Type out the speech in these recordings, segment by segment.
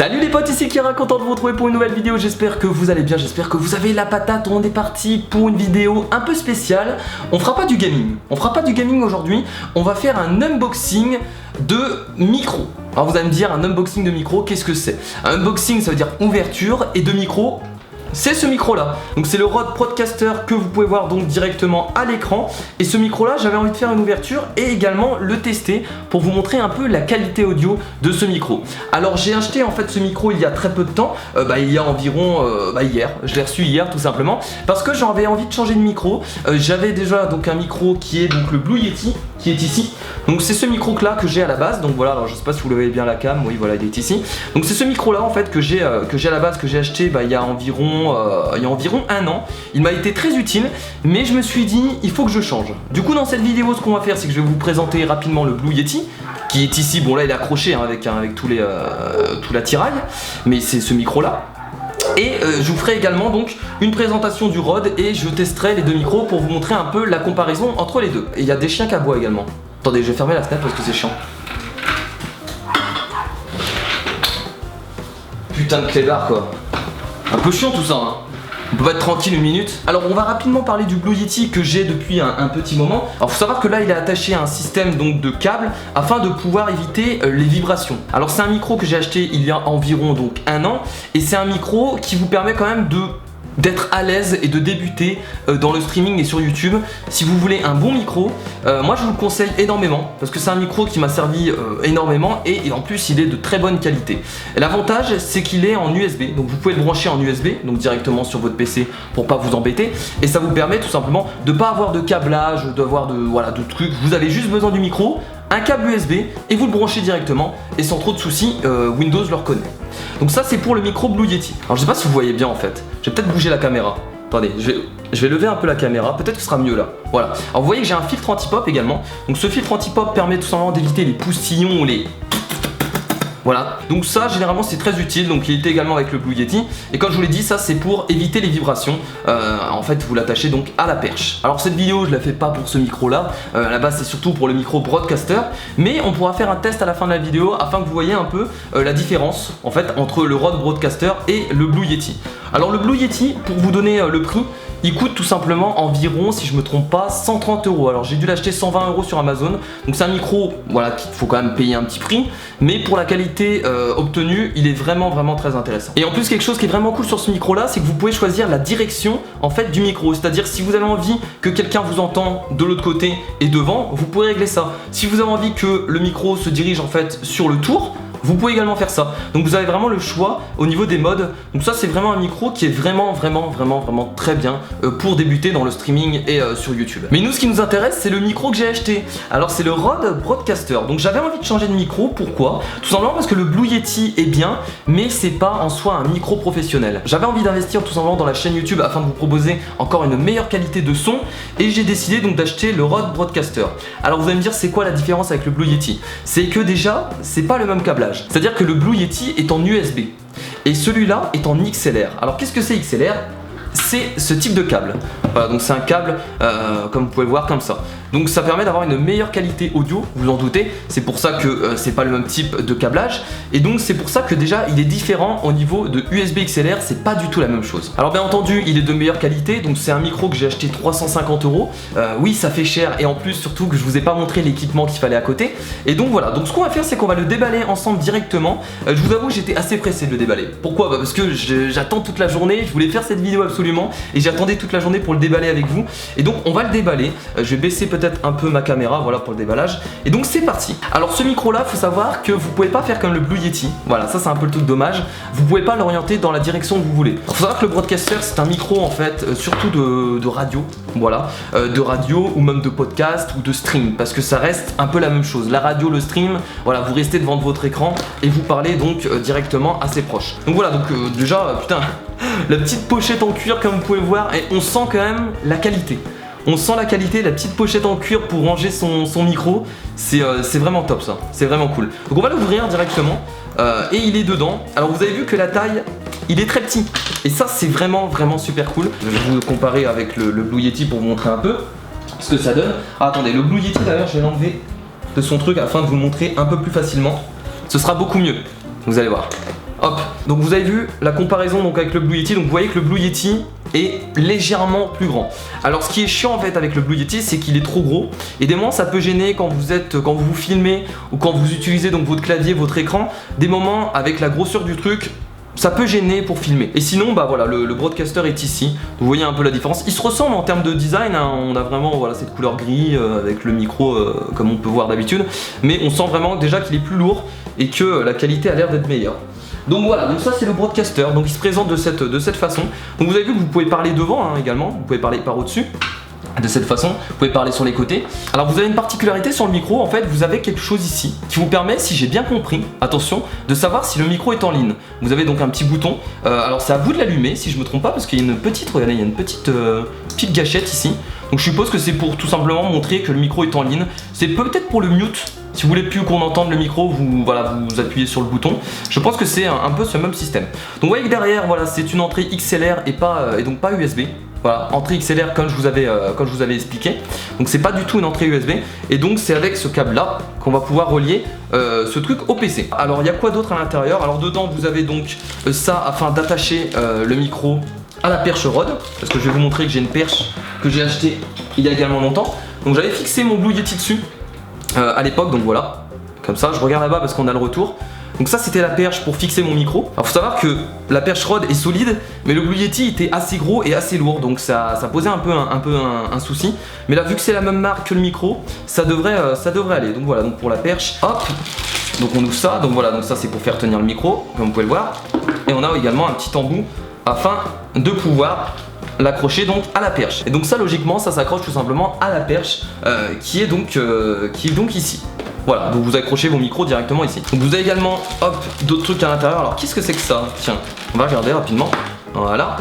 Salut les potes, ici Kira, content de vous retrouver pour une nouvelle vidéo. J'espère que vous allez bien, j'espère que vous avez la patate. On est parti pour une vidéo un peu spéciale. On fera pas du gaming aujourd'hui, on va faire un unboxing de micro. Alors vous allez me dire, un unboxing de micro, qu'est-ce que c'est? Un unboxing, ça veut dire ouverture, et de micro, c'est ce micro là. Donc c'est le Rode Broadcaster que vous pouvez voir donc directement à l'écran. Et ce micro là, j'avais envie de faire une ouverture et également le tester pour vous montrer un peu la qualité audio de ce micro. Alors j'ai acheté en fait ce micro il y a très peu de temps, il y a environ hier, je l'ai reçu hier tout simplement, parce que j'avais envie de changer de micro. J'avais déjà donc un micro qui est donc le Blue Yeti, qui est ici. Donc c'est ce micro là que j'ai à la base. Donc voilà, alors je sais pas si vous le voyez bien la cam, oui voilà il est ici. Donc c'est ce micro là en fait que j'ai à la base, que j'ai acheté il y a environ un an. Il m'a été très utile, mais je me suis dit il faut que je change. Du coup dans cette vidéo ce qu'on va faire, c'est que je vais vous présenter rapidement le Blue Yeti qui est ici. Bon là il est accroché avec tout l'attirail, mais c'est ce micro là. Et je vous ferai également donc une présentation du Rode et je testerai les deux micros pour vous montrer un peu la comparaison entre les deux. Et il y a des chiens qui aboient également. Attendez, je vais fermer la fenêtre parce que c'est chiant. Putain de clébard quoi. Un peu chiant tout ça hein. On peut pas être tranquille une minute. Alors on va rapidement parler du Blue Yeti que j'ai depuis un petit moment. Alors faut savoir que là il est attaché à un système donc de câble afin de pouvoir éviter les vibrations. Alors c'est un micro que j'ai acheté il y a environ donc un an. Et c'est un micro qui vous permet quand même d'être à l'aise et de débuter dans le streaming et sur YouTube. Si vous voulez un bon micro, moi je vous le conseille énormément parce que c'est un micro qui m'a servi énormément et en plus il est de très bonne qualité. L'avantage c'est qu'il est en USB, donc vous pouvez le brancher en USB donc directement sur votre PC pour pas vous embêter, et ça vous permet tout simplement de pas avoir de câblage, d'avoir de trucs. Vous avez juste besoin du micro, un câble USB et vous le branchez directement et sans trop de soucis, Windows le reconnaît. Donc ça c'est pour le micro Blue Yeti. Alors je sais pas si vous voyez bien en fait, je vais peut-être bouger la caméra. Attendez, je vais lever un peu la caméra, peut-être que ce sera mieux là. Voilà. Alors vous voyez que j'ai un filtre anti-pop également. Donc ce filtre anti-pop permet tout simplement d'éviter les poustillons ou les... Voilà, donc ça généralement c'est très utile, donc il était également avec le Blue Yeti. Et comme je vous l'ai dit, ça c'est pour éviter les vibrations. En fait vous l'attachez donc à la perche. Alors cette vidéo je la fais pas pour ce micro là, à la base c'est surtout pour le micro Broadcaster. Mais on pourra faire un test à la fin de la vidéo afin que vous voyez un peu la différence en fait entre le Rode Broadcaster et le Blue Yeti. Alors le Blue Yeti, pour vous donner le prix, il coûte tout simplement environ, si je me trompe pas, 130 €. Alors j'ai dû l'acheter 120 € sur Amazon. Donc c'est un micro, voilà, qu'il faut quand même payer un petit prix. Mais pour la qualité obtenue, il est vraiment très intéressant. Et en plus quelque chose qui est vraiment cool sur ce micro là, c'est que vous pouvez choisir la direction en fait du micro. C'est-à-dire si vous avez envie que quelqu'un vous entende de l'autre côté et devant, vous pouvez régler ça. Si vous avez envie que le micro se dirige en fait sur le tour, vous pouvez également faire ça. Donc vous avez vraiment le choix au niveau des modes. Donc ça c'est vraiment un micro qui est vraiment très bien pour débuter dans le streaming et sur YouTube. Mais nous ce qui nous intéresse c'est le micro que j'ai acheté. Alors c'est le Rode Broadcaster. Donc j'avais envie de changer de micro, pourquoi? Tout simplement parce que le Blue Yeti est bien, mais c'est pas en soi un micro professionnel. J'avais envie d'investir tout simplement dans la chaîne YouTube afin de vous proposer encore une meilleure qualité de son. Et j'ai décidé donc d'acheter le Rode Broadcaster. Alors vous allez me dire c'est quoi la différence avec le Blue Yeti? C'est que déjà c'est pas le même câblage. C'est-à-dire que le Blue Yeti est en USB et celui-là est en XLR. Alors qu'est-ce que c'est XLR? C'est ce type de câble. Voilà, donc c'est un câble comme vous pouvez le voir comme ça. Donc ça permet d'avoir une meilleure qualité audio, vous en doutez. C'est pour ça que c'est pas le même type de câblage. Et donc c'est pour ça que déjà il est différent au niveau de USB XLR, c'est pas du tout la même chose. Alors bien entendu il est de meilleure qualité, donc c'est un micro que j'ai acheté 350 €. Oui ça fait cher, et en plus surtout que je vous ai pas montré l'équipement qu'il fallait à côté. Et donc voilà, donc ce qu'on va faire c'est qu'on va le déballer ensemble directement. Je vous avoue j'étais assez pressé de le déballer. Pourquoi? Parce que j'attends toute la journée, je voulais faire cette vidéo absolument et j'attendais toute la journée pour le déballer avec vous. Et donc on va le déballer, je vais baisser peut-être un peu ma caméra, voilà, pour le déballage. Et donc c'est parti. Alors ce micro là, faut savoir que vous pouvez pas faire comme le Blue Yeti. Voilà, ça c'est un peu le truc dommage. Vous pouvez pas l'orienter dans la direction que vous voulez. Faut savoir que le Broadcaster c'est un micro en fait surtout de radio. Voilà, de radio ou même de podcast ou de stream, parce que ça reste un peu la même chose. La radio, le stream, voilà, vous restez devant votre écran et vous parlez donc directement assez proche. Donc voilà, donc déjà putain, la petite pochette en cuir comme vous pouvez le voir, et on sent quand même la qualité. On sent la qualité, la petite pochette en cuir pour ranger son micro, c'est vraiment top ça, c'est vraiment cool. Donc on va l'ouvrir directement et il est dedans. Alors vous avez vu que la taille, il est très petit, et ça c'est vraiment super cool. Je vais vous comparer avec le Blue Yeti pour vous montrer un peu ce que ça donne. Ah, attendez, le Blue Yeti d'ailleurs je vais l'enlever de son truc afin de vous le montrer un peu plus facilement. Ce sera beaucoup mieux, vous allez voir. Hop, donc vous avez vu la comparaison donc avec le Blue Yeti, donc vous voyez que le Blue Yeti est légèrement plus grand. Alors ce qui est chiant en fait avec le Blue Yeti, c'est qu'il est trop gros et des moments ça peut gêner quand vous filmez ou quand vous utilisez donc votre clavier, votre écran, des moments avec la grosseur du truc, ça peut gêner pour filmer. Et sinon bah voilà, le broadcaster est ici, vous voyez un peu la différence. Il se ressemble en termes de design, hein. On a vraiment voilà, cette couleur gris avec le micro comme on peut voir d'habitude, mais on sent vraiment déjà qu'il est plus lourd et que la qualité a l'air d'être meilleure. Donc voilà, donc ça c'est le broadcaster, donc il se présente de cette façon. Donc vous avez vu que vous pouvez parler devant hein, également, vous pouvez parler par au-dessus. De cette façon, vous pouvez parler sur les côtés. Alors vous avez une particularité sur le micro, en fait vous avez quelque chose ici qui vous permet, si j'ai bien compris, attention, de savoir si le micro est en ligne. Vous avez donc un petit bouton, alors c'est à vous de l'allumer si je me trompe pas, parce qu'il y a une petite, regardez, il y a une petite gâchette ici. Donc je suppose que c'est pour tout simplement montrer que le micro est en ligne. C'est peut-être pour le mute. Si vous voulez plus qu'on entende le micro, vous appuyez sur le bouton. Je pense que c'est un peu ce même système. Donc vous voyez que derrière, voilà, c'est une entrée XLR et donc pas USB. Voilà, entrée XLR comme je vous avais expliqué. Donc c'est pas du tout une entrée USB. Et donc c'est avec ce câble là qu'on va pouvoir relier ce truc au PC. Alors il y a quoi d'autre à l'intérieur? Alors dedans vous avez donc ça afin d'attacher le micro à la perche Rode. Parce que je vais vous montrer que j'ai une perche que j'ai achetée il y a également longtemps. Donc j'avais fixé mon Blue Yeti dessus à l'époque, donc voilà. Comme ça, je regarde là-bas parce qu'on a le retour. Donc ça c'était la perche pour fixer mon micro. Alors faut savoir que la perche Rode est solide, mais le Blue Yeti était assez gros et assez lourd, donc ça posait un peu un souci. Mais là vu que c'est la même marque que le micro, ça devrait aller. Donc voilà, donc pour la perche, hop, donc on ouvre ça, donc voilà, donc ça c'est pour faire tenir le micro, comme vous pouvez le voir. Et on a également un petit embout afin de pouvoir l'accrocher donc à la perche. Et donc ça logiquement ça s'accroche tout simplement à la perche qui est donc ici. Voilà, donc vous accrochez vos micros directement ici. Donc vous avez également, hop, d'autres trucs à l'intérieur. Alors qu'est-ce que c'est que ça? Tiens, on va regarder rapidement. Voilà.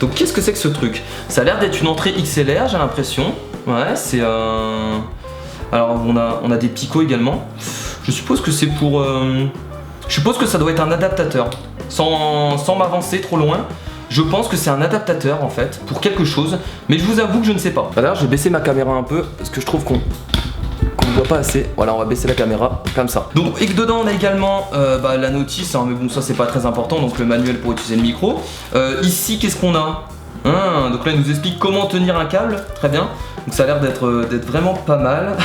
Donc qu'est-ce que c'est que ce truc? Ça a l'air d'être une entrée XLR, j'ai l'impression. Ouais, c'est alors on a des picots également. Je suppose que c'est pour... Je suppose que ça doit être un adaptateur. Sans m'avancer trop loin. Je pense que c'est un adaptateur en fait, pour quelque chose. Mais je vous avoue que je ne sais pas. D'ailleurs je vais baisser ma caméra un peu, parce que je trouve qu'on ne voit pas assez. Voilà, on va baisser la caméra comme ça. Donc et que dedans on a également la notice, hein, mais bon ça c'est pas très important, donc le manuel pour utiliser le micro. Ici qu'est-ce qu'on a? Donc là il nous explique comment tenir un câble, très bien. Donc ça a l'air d'être vraiment pas mal.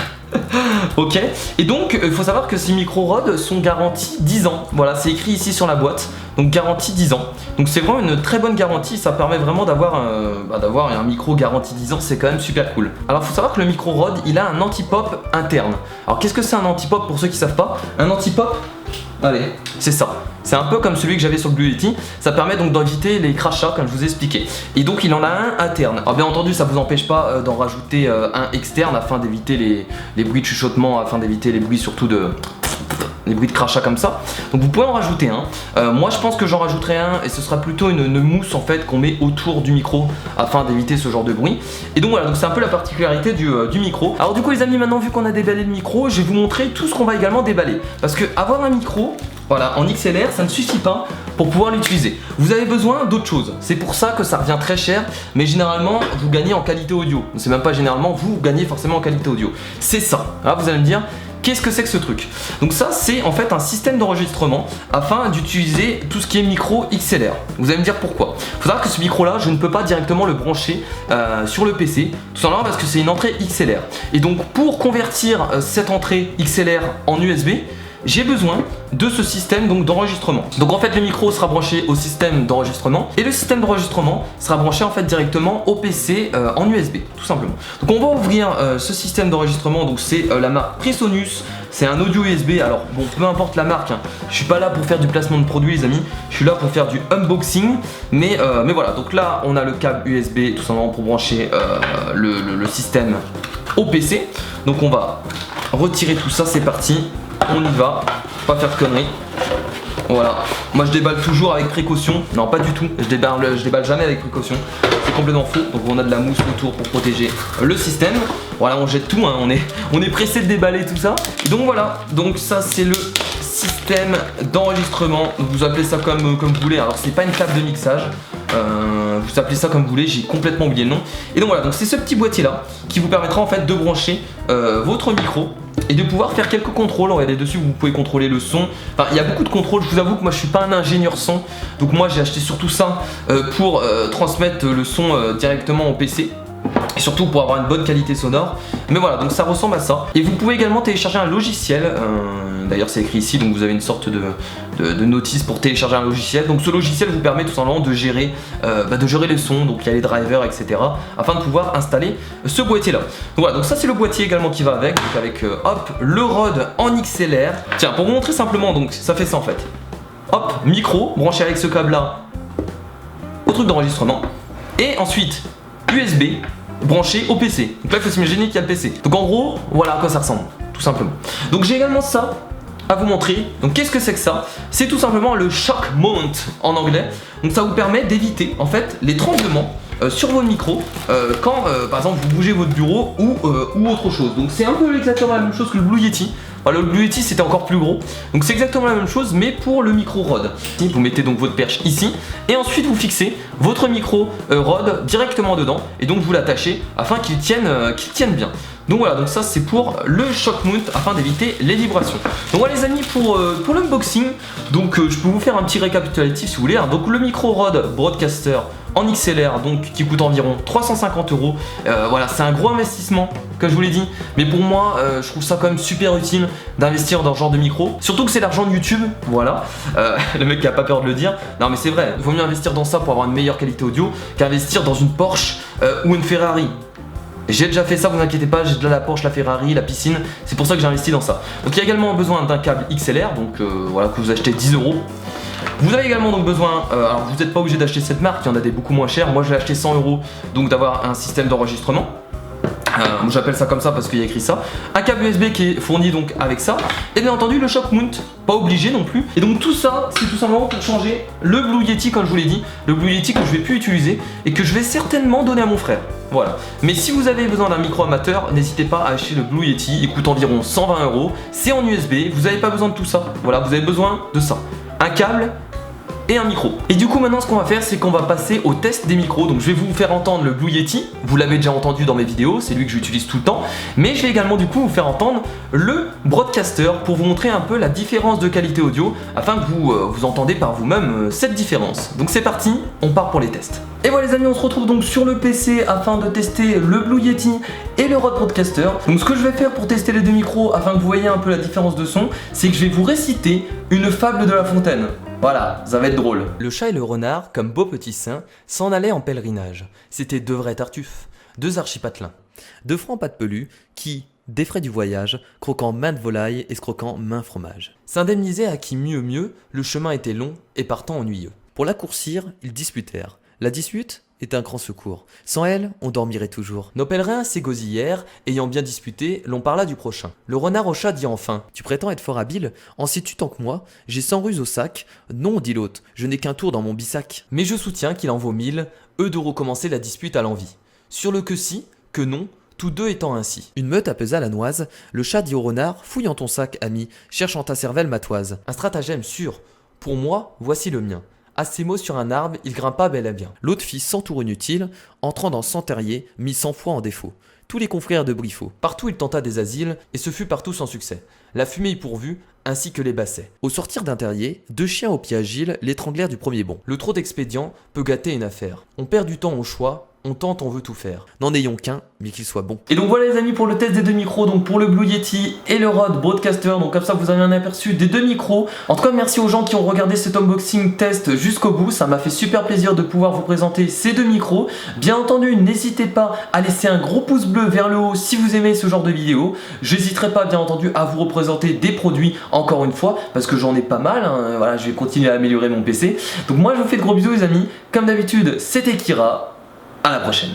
Ok, et donc il faut savoir que ces micros Rode sont garantis 10 ans. Voilà, c'est écrit ici sur la boîte. Donc garantie 10 ans. Donc c'est vraiment une très bonne garantie. Ça permet vraiment d'avoir un micro garantie 10 ans. C'est quand même super cool. Alors il faut savoir que le micro Rode il a un anti-pop interne. Alors qu'est-ce que c'est un anti-pop pour ceux qui savent pas? Un anti-pop, allez, c'est ça. C'est un peu comme celui que j'avais sur le Blue Yeti. Ça permet donc d'éviter les crachats comme je vous ai expliqué. Et donc il en a un interne. Alors bien entendu ça vous empêche pas d'en rajouter un externe afin d'éviter les bruits de chuchotement, afin d'éviter les bruits surtout les bruits de crachat comme ça. Donc vous pouvez en rajouter un. Moi je pense que j'en rajouterai un et ce sera plutôt une mousse en fait qu'on met autour du micro afin d'éviter ce genre de bruit. Et donc voilà, donc c'est un peu la particularité du micro. Alors du coup les amis, maintenant vu qu'on a déballé le micro, je vais vous montrer tout ce qu'on va également déballer. Parce que avoir un micro, voilà, en XLR, ça ne suffit pas pour pouvoir l'utiliser. Vous avez besoin d'autre chose. C'est pour ça que ça revient très cher, mais généralement vous gagnez en qualité audio. C'est même pas généralement, vous gagnez forcément en qualité audio. C'est ça. Alors vous allez me dire, qu'est-ce que c'est que ce truc? Donc ça c'est en fait un système d'enregistrement afin d'utiliser tout ce qui est micro XLR. Vous allez me dire pourquoi. Il faut savoir que ce micro là je ne peux pas directement le brancher sur le PC, tout simplement parce que c'est une entrée XLR. Et donc pour convertir cette entrée XLR en USB, j'ai besoin de ce système donc d'enregistrement. Donc en fait le micro sera branché au système d'enregistrement et le système d'enregistrement sera branché en fait directement au PC en USB tout simplement. Donc on va ouvrir ce système d'enregistrement, donc c'est la marque Presonus. C'est un audio USB, alors bon peu importe la marque, hein. Je suis pas là pour faire du placement de produits les amis, je suis là pour faire du unboxing, mais voilà, donc là on a le câble USB tout simplement pour brancher le système au PC. Donc on va retirer tout ça, c'est parti. On y va, pas faire de conneries. Voilà, moi je déballe toujours avec précaution. Non pas du tout, je déballe jamais avec précaution. C'est complètement faux. Donc on a de la mousse autour pour protéger le système. Voilà, on jette tout, hein. On est pressé de déballer tout ça. Donc voilà, donc ça c'est le système d'enregistrement. Vous appelez ça comme vous voulez. Alors c'est pas une table de mixage. Vous appelez ça comme vous voulez, j'ai complètement oublié le nom. Et donc voilà, donc c'est ce petit boîtier là qui vous permettra en fait de brancher votre micro et de pouvoir faire quelques contrôles. Regardez dessus, vous pouvez contrôler le son. Enfin, il y a beaucoup de contrôles. Je vous avoue que moi je suis pas un ingénieur son, donc moi j'ai acheté surtout ça pour transmettre le son directement au PC. Et surtout pour avoir une bonne qualité sonore. Mais voilà, donc ça ressemble à ça. Et vous pouvez également télécharger un logiciel. D'ailleurs c'est écrit ici, donc vous avez une sorte de notice pour télécharger un logiciel. Donc ce logiciel vous permet tout simplement de gérer les sons. Donc il y a les drivers, etc. afin de pouvoir installer ce boîtier là. Donc voilà, donc ça c'est le boîtier également qui va avec. Donc avec hop, le Rode en XLR. Tiens, pour vous montrer simplement, donc ça fait ça en fait. Hop, micro branché avec ce câble là au truc d'enregistrement. Et ensuite USB branché au PC. Donc là il faut s'imaginer qu'il y a le PC. Donc en gros, voilà à quoi ça ressemble, tout simplement. Donc j'ai également ça à vous montrer. Donc qu'est-ce que c'est que ça? C'est tout simplement le shock mount en anglais. Donc ça vous permet d'éviter en fait les tremblements sur vos micros quand par exemple vous bougez votre bureau ou autre chose. Donc c'est un peu exactement la même chose que le Blue Yeti. Voilà, le Blue Yeti c'était encore plus gros. Donc c'est exactement la même chose mais pour le micro Rode. Vous mettez donc votre perche ici et ensuite vous fixez votre micro Rode directement dedans et donc vous l'attachez afin qu'il tienne bien. Donc voilà, donc ça c'est pour le shock mount afin d'éviter les vibrations. Donc voilà les amis pour l'unboxing. Donc je peux vous faire un petit récapitulatif si vous voulez. Donc le micro Rode Broadcaster en XLR donc qui coûte environ 350 €. Voilà, c'est un gros investissement comme je vous l'ai dit, mais pour moi je trouve ça quand même super utile d'investir dans ce genre de micro, surtout que c'est l'argent de YouTube. Voilà, le mec qui a pas peur de le dire. Non mais c'est vrai, il vaut mieux investir dans ça pour avoir une meilleure qualité audio qu'investir dans une Porsche ou une Ferrari. J'ai déjà fait ça, vous inquiétez pas, j'ai déjà la Porsche, la Ferrari, la piscine, c'est pour ça que j'ai investi dans ça. Donc il y a également besoin d'un câble XLR, donc voilà, que vous achetez 10 €. Vous avez également donc besoin, alors vous n'êtes pas obligé d'acheter cette marque, il y en a des beaucoup moins chères, moi je l'ai acheté 100 €, donc d'avoir un système d'enregistrement. J'appelle ça comme ça parce qu'il y a écrit ça. Un câble USB qui est fourni donc avec ça. Et bien entendu le shock mount, pas obligé non plus. Et donc tout ça c'est tout simplement pour changer le Blue Yeti comme je vous l'ai dit. Le Blue Yeti que je vais plus utiliser et que je vais certainement donner à mon frère. Voilà. Mais si vous avez besoin d'un micro amateur, n'hésitez pas à acheter le Blue Yeti. Il coûte environ 120 €. C'est en USB, vous n'avez pas besoin de tout ça. Voilà, vous avez besoin de ça. Un câble et un micro. Et du coup maintenant ce qu'on va faire c'est qu'on va passer au test des micros. Donc je vais vous faire entendre le Blue Yeti, vous l'avez déjà entendu dans mes vidéos, c'est lui que j'utilise tout le temps. Mais je vais également du coup vous faire entendre le Broadcaster pour vous montrer un peu la différence de qualité audio afin que vous entendez par vous-même cette différence. Donc c'est parti, on part pour les tests. Et voilà les amis, on se retrouve donc sur le PC afin de tester le Blue Yeti et le Rode Broadcaster. Donc ce que je vais faire pour tester les deux micros afin que vous voyez un peu la différence de son, c'est que je vais vous réciter une fable de La Fontaine. Voilà, ça va être drôle. Le chat et le renard, comme beaux petits saints, s'en allaient en pèlerinage. C'était deux vrais tartuffes, deux archipatelins, deux francs pas de pelus qui, des frais du voyage, croquant mainte volaille, escroquant main fromage, s'indemnisaient à qui mieux, le chemin était long et partant ennuyeux. Pour l'accourcir, ils disputèrent. La dispute est un grand secours. Sans elle, on dormirait toujours. Nos pèlerins s'égosillèrent, ayant bien disputé, l'on parla du prochain. Le renard au chat dit enfin: tu prétends être fort habile, en sais-tu tant que moi? J'ai 100 ruses au sac. Non, dit l'autre, je n'ai qu'un tour dans mon bissac. Mais je soutiens qu'il en vaut 1000, eux de recommencer la dispute à l'envie. Sur le que si, que non, tous deux étant ainsi. Une meute apaisa la noise, le chat dit au renard: fouille en ton sac, ami, cherche en ta cervelle ma toise. Un stratagème sûr. Pour moi, voici le mien. À ces mots sur un arbre, il grimpa bel et bien. L'autre fit 100 tours inutiles, entrant dans 100 terriers, mit 100 fois en défaut. Tous les confrères de Briffaut. Partout il tenta des asiles, et ce fut partout sans succès. La fumée y pourvut, ainsi que les bassets. Au sortir d'un terrier, deux chiens au pied agile l'étranglèrent du premier bond. Le trop d'expédients peut gâter une affaire. On perd du temps au choix, on tente, on veut tout faire. N'en ayons qu'un, mais qu'il soit bon. Et donc voilà les amis pour le test des deux micros, donc pour le Blue Yeti et le Rode Broadcaster. Donc comme ça vous avez un aperçu des deux micros. En tout cas merci aux gens qui ont regardé cet unboxing test jusqu'au bout. Ça m'a fait super plaisir de pouvoir vous présenter ces deux micros. Bien entendu n'hésitez pas à laisser un gros pouce bleu vers le haut si vous aimez ce genre de vidéo. J'hésiterai pas bien entendu à vous représenter des produits encore une fois parce que j'en ai pas mal hein. Voilà, je vais continuer à améliorer mon PC. Donc moi je vous fais de gros bisous les amis. Comme d'habitude c'était Kira. À la prochaine.